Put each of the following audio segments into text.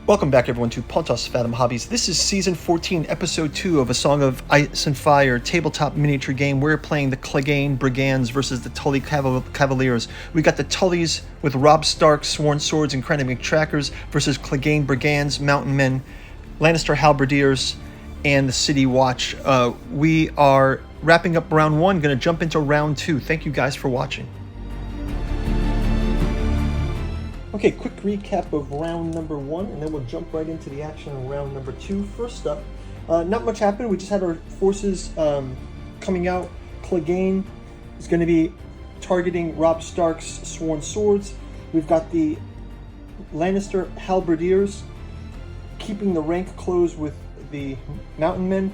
Welcome back, everyone, to Pontos Fathom Hobbies. This is Season 14, Episode 2 of A Song of Ice and Fire tabletop miniature game. We're playing the Clegane Brigandes versus the Tully Cavaliers. We got the Tullys with Robb Stark's Sworn Swords and Cranemic Trackers versus Clegane Brigandes, Mountain Men, Lannister Halberdiers, and the City Watch. We are wrapping up Round 1, going to jump into Round 2. Thank you guys for watching. Okay, quick recap of round number 1, and then we'll jump right into the action in round number 2. First up, not much happened. We just had our forces coming out. Clegane is going to be targeting Robb Stark's Sworn Swords. We've got the Lannister Halberdiers keeping the rank closed with the Mountain Men,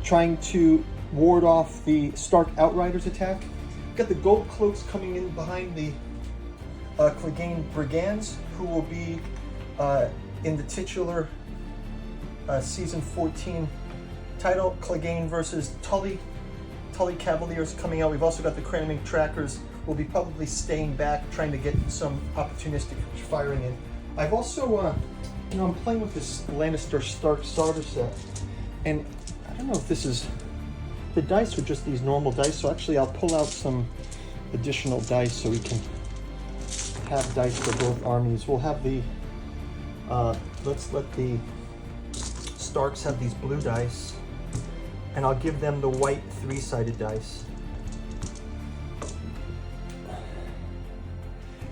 trying to ward off the Stark Outriders attack. We've got the Gold Cloaks coming in behind the Clegane Brigandes, who will be in the titular Season 14 title. Clegane versus Tully Cavaliers coming out. We've also got the Cranemic Trackers, who will be probably staying back, trying to get some opportunistic firing in. I've also, I'm playing with this Lannister Stark starter set, and I don't know if this is, the dice are just these normal dice, so actually I'll pull out some additional dice so we can have dice for both armies. We'll have the, let's let the Starks have these blue dice, and I'll give them the white 3-sided dice.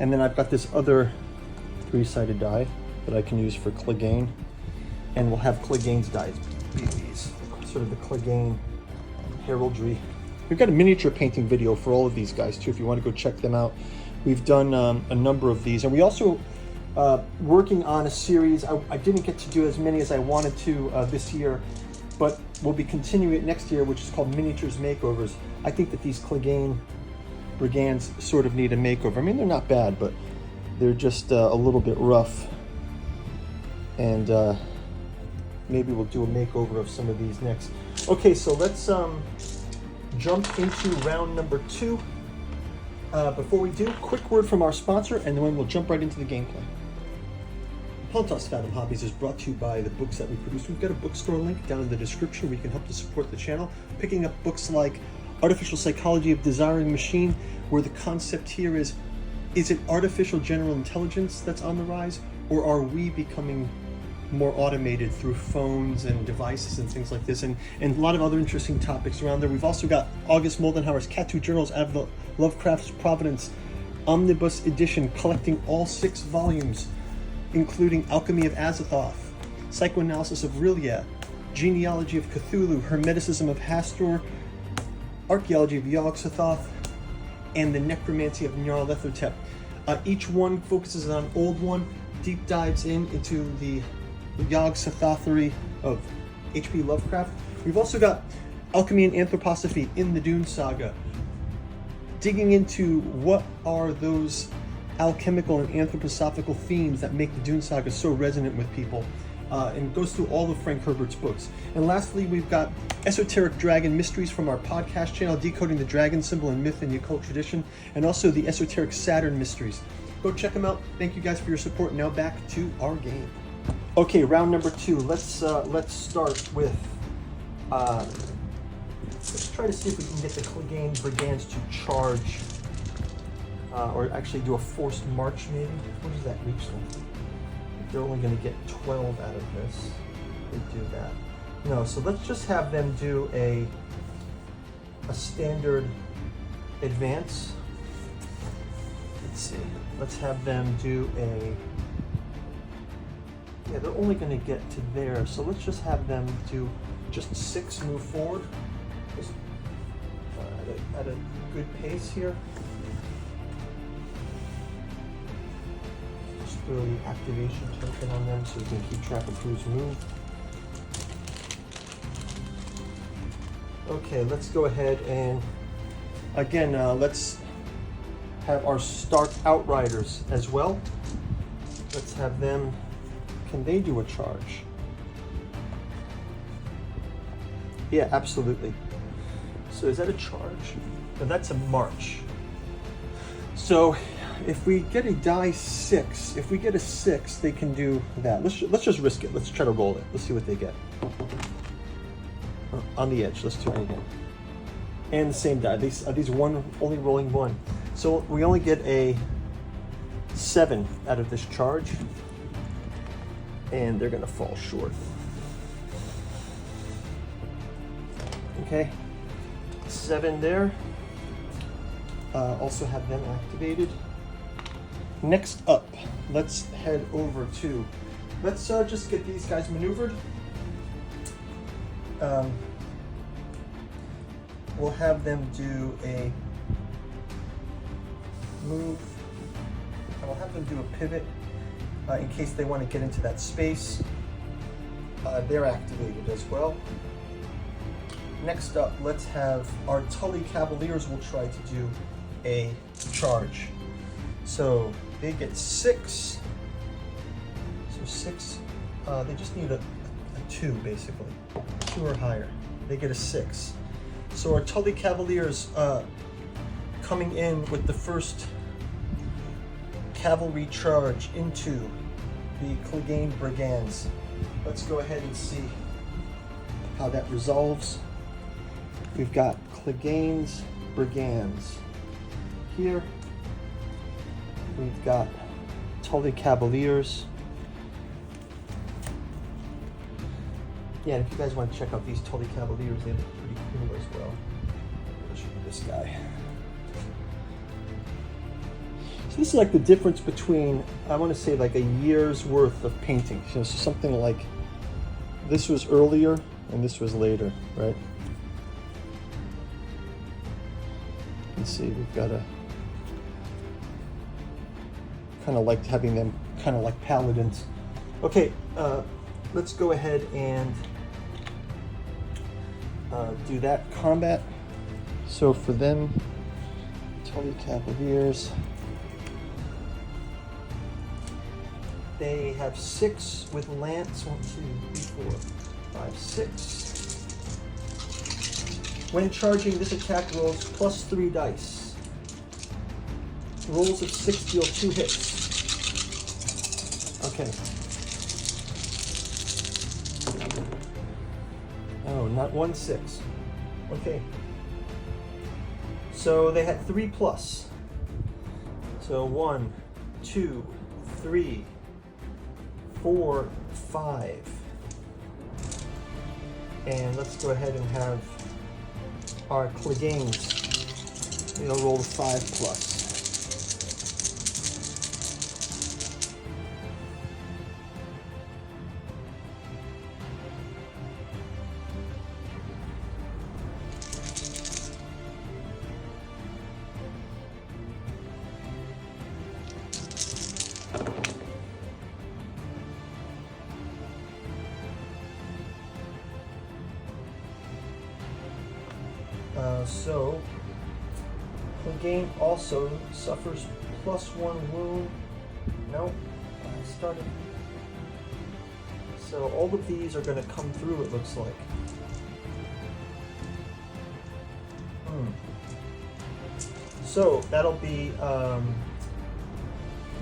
And then I've got this other 3-sided die that I can use for Clegane, and we'll have Clegane's dice be these, sort of the Clegane heraldry. We've got a miniature painting video for all of these guys too, if you want to go check them out. We've done a number of these, and we also working on a series. I didn't get to do as many as I wanted to this year, but we'll be continuing it next year, which is called Miniatures Makeovers. I think that these Clegane Brigandes sort of need a makeover. I mean, they're not bad, but they're just a little bit rough, and maybe we'll do a makeover of some of these next. Okay, so let's jump into round number 2. Before we do, quick word from our sponsor, and then we'll jump right into the gameplay. Pontos Fathom Hobbies is brought to you by the books that we produce. We've got a bookstore link down in the description where you can help to support the channel, picking up books like Artificial Psychology of Desiring Machine, where the concept here is it artificial general intelligence that's on the rise, or are we becoming more automated through phones and devices and things like this, and a lot of other interesting topics around there. We've also got August Moldenhauer's Cat 2 Journals out of the Lovecraft's Providence Omnibus Edition, collecting all 6 volumes, including Alchemy of Azathoth, Psychoanalysis of Rilliah, Genealogy of Cthulhu, Hermeticism of Hastur, Archaeology of Yog-Sothoth, and the Necromancy of Nyarlathotep. Each one focuses on an old one, deep dives into the Yog-Sothothery of H.P. Lovecraft. We've also got Alchemy and Anthroposophy in the Dune Saga, digging into what are those alchemical and anthroposophical themes that make the Dune Saga so resonant with people, and goes through all of Frank Herbert's books. And lastly, we've got Esoteric Dragon Mysteries from our podcast channel, decoding the dragon symbol in myth and occult tradition, and also the Esoteric Saturn Mysteries. Go check them out. Thank you guys for your support. Now back to our game. Okay, round number 2. Let's start with. Let's try to see if we can get the Clegane Brigandes to charge, or actually do a forced march. Maybe. What does that reach them? They're only going to get 12 out of this. They do that. No, so let's just have them do a standard advance. Let's see. Let's have them do a, yeah, they're only going to get to there, so let's just have them do just 6 move forward, just at a good pace here. Just throw the activation token on them so we can keep track of who's moved. Okay, let's go ahead and, again, let's have our Stark Outriders as well. Let's have them, can they do a charge? Yeah, absolutely. So is that a charge? No, that's a march. So if we get a die 6, if we get a 6, they can do that. Let's just risk it. Let's try to roll it. Let's see what they get. On the edge. Let's do it again. And the same die. These one only rolling 1. So we only get a 7 out of this charge, and they're gonna fall short. Okay, 7 there. Also have them activated. Next up, let's head over to, let's just get these guys maneuvered. We'll have them do a move. I'll have them do a pivot in case they want to get into that space. They're activated as well. Next up, let's have our Tully Cavaliers will try to do a charge. So they get 6. So 6, they just need a 2 basically. 2 or higher. They get a 6. So our Tully Cavaliers coming in with the first cavalry charge into the Clegane Brigandes. Let's go ahead and see how that resolves. We've got Clegane's Brigandes here. We've got Tully Cavaliers. Yeah, and if you guys want to check out these Tully Cavaliers, they look pretty cool as well. I'll show you this guy. So this is like the difference between, I want to say like a year's worth of painting. So something like this was earlier and this was later, right? Let's see, we've got a kind of like having them kind of like paladins. Okay, let's go ahead and do that combat. So for them, Tully Cavaliers, they have 6 with lance. 1, 2, 3, 4, 5, 6. When charging, this attack rolls plus 3 dice. Rolls of 6 deal 2 hits. Okay. Oh, not 1, 6. Okay. So they had 3 plus. So 1, 2, 3, 4, 5. And let's go ahead and have our Cleganes, you know, roll the 5 plus. So, Clegane also suffers +1 wound. Nope, I started. So all of these are going to come through, it looks like. So that'll be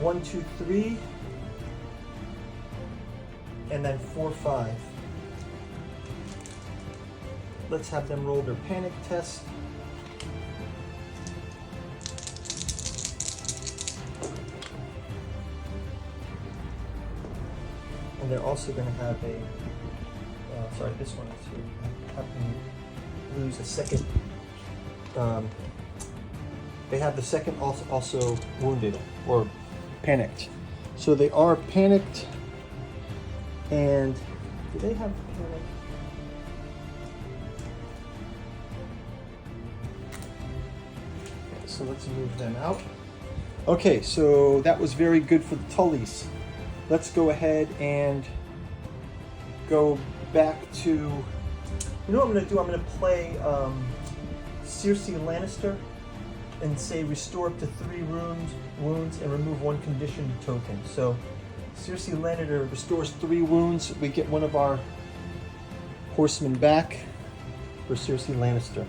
1, 2, 3, and then 4, 5. Let's have them roll their panic test. And they're also going to have a, sorry, this one is here. Have them lose a second. They have the second also wounded or panicked. So they are panicked. And do they have panic? Okay, so let's move them out. Okay, so that was very good for the Tullys. Let's go ahead and go back to, you know what I'm going to do? I'm going to play Cersei Lannister and say restore up to 3 wounds and remove 1 condition token. So Cersei Lannister restores 3 wounds. We get one of our horsemen back for Cersei Lannister.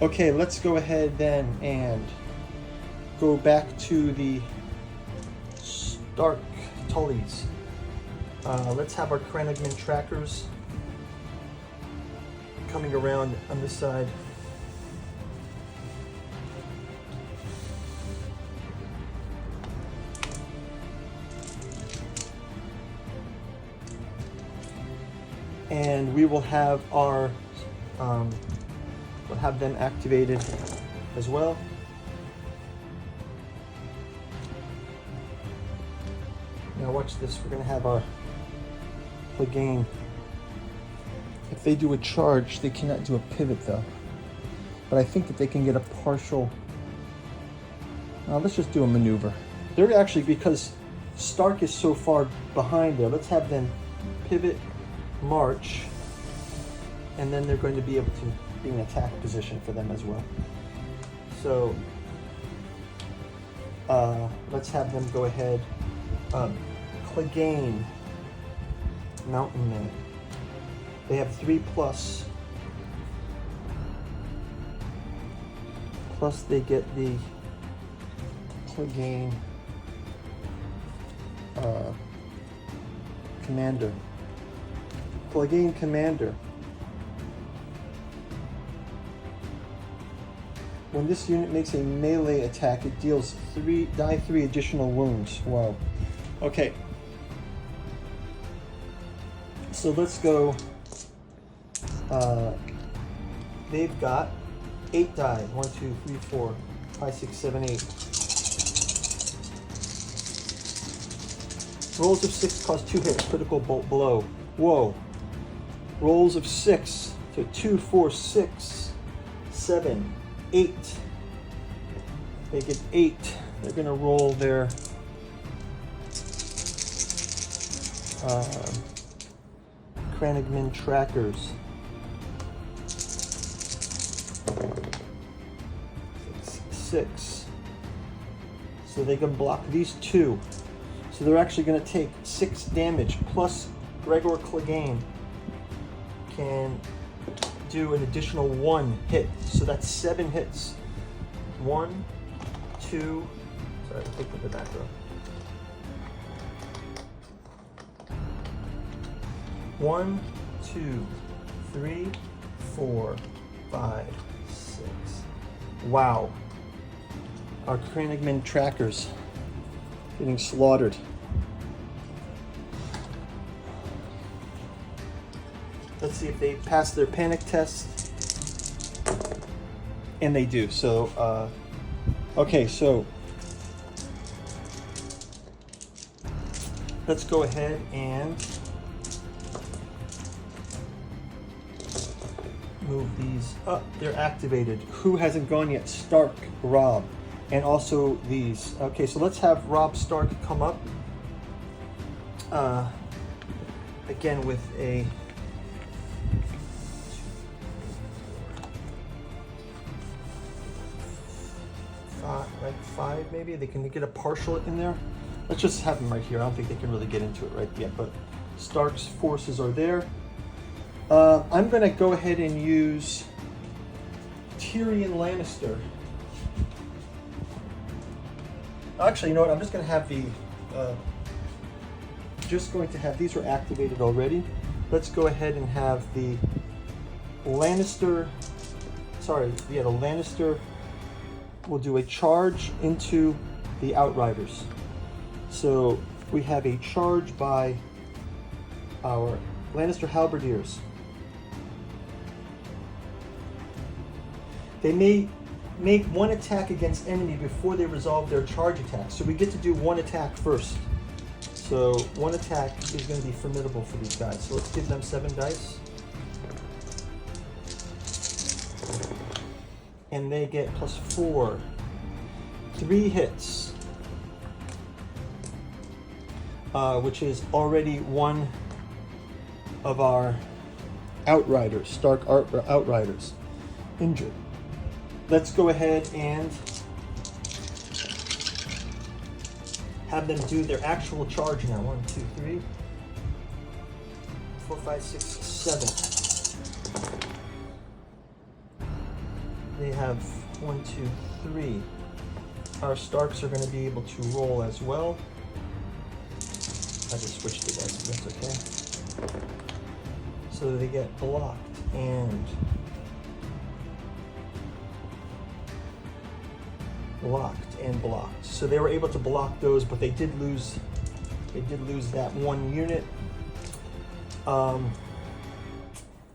Okay, let's go ahead then and go back to the Stark Tullys. Let's have our Clegane trackers coming around on this side. And we will have our, we'll have them activated as well. Now watch this, we're gonna have our Clegane. If they do a charge, they cannot do a pivot though. But I think that they can get a partial, let's just do a maneuver. They're actually, because Stark is so far behind there, let's have them pivot, march, and then they're going to be able to be in attack position for them as well. So let's have them go ahead. Clegane, Mountain Man. They have 3+. Plus they get the Clegane Commander. Clegane Commander. When this unit makes a melee attack, it deals 3 additional wounds. Wow. Okay. So let's go. They've got 8 die. 1, 2, 3, 4, 5, 6, 7, 8. Rolls of 6 cause 2 hits. Critical bolt blow. Whoa. Rolls of 6. So 2, 4, 6, 7, 8. They get 8. They're going to roll their Clegane trackers. 6. So they can block these 2. So they're actually going to take 6 damage, plus Gregor Clegane can do an additional 1 hit. So that's 7 hits. 1, 2, sorry, I'll take the back row. 1, 2, 3, 4, 5, 6. Wow. Our Clegane trackers getting slaughtered. Let's see if they pass their panic test. And they do. So, okay, so let's go ahead and move these up. They're activated. Who hasn't gone yet? Stark, Rob, and also these. Okay, so let's have Rob Stark come up. Again with a like 5 maybe. They can get a partial in there. Let's just have them right here. I don't think they can really get into it right yet, but Stark's forces are there. I'm going to go ahead and use Tyrion Lannister. Actually, you know what? I'm just going to have the these were activated already. Let's go ahead and have the Lannister. Sorry, yeah, the Lannister will do a charge into the Outriders. So we have a charge by our Lannister Halberdiers. They may make 1 attack against enemy before they resolve their charge attack. So we get to do 1 attack first. So 1 attack is going to be formidable for these guys. So let's give them 7 dice. And they get +4. 3 hits. Which is already 1 of our Outriders, Stark Outriders, injured. Let's go ahead and have them do their actual charge now. 1, 2, 3, 4, 5, 6, 7. They have 1, 2, 3. our Starks are going to be able to roll as well. I just switched it, guys, so that's okay. So they get blocked and blocked. So they were able to block those, but they did lose that one unit.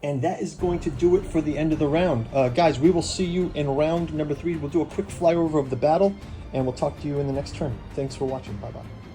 And that is going to do it for the end of the round. Guys, we will see you in round number 3. We'll do a quick flyover of the battle, and we'll talk to you in the next turn. Thanks for watching. Bye-bye.